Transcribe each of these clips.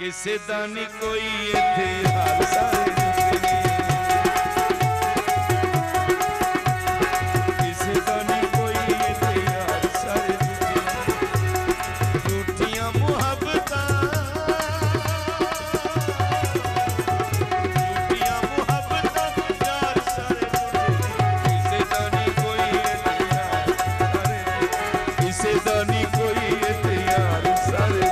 किसे दानी कोई इत्थे हाल सारे किसे दानी कोई इत्थे हाल सारे झूठियां मुहब्बतां यार सारे किसे दानी कोई इत्थे हाल सारे किसे दानी कोई इत्थे यार सारे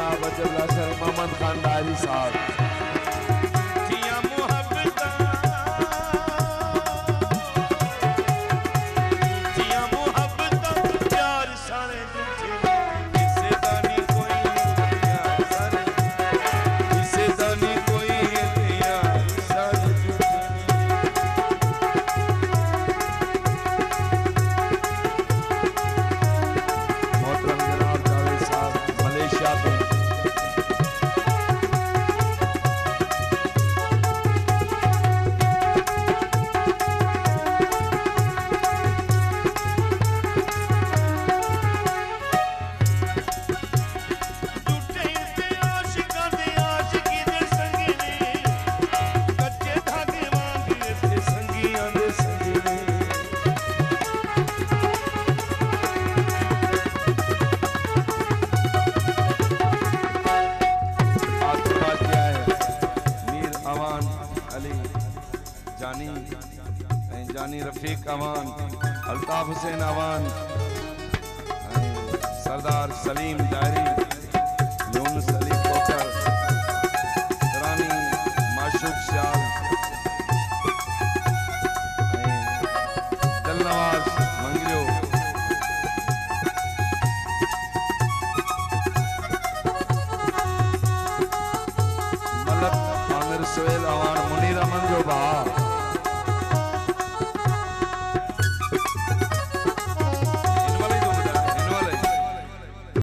मोहम्मद खान दारी साहब जानी रफीक अवान अल्ताफ हुसैन अवान सरदार सलीम डायरी यूनुस अली कोकर रानी माशूक श्याल दिलनवाज मंगलियो मलक आमिर सोहेल अवान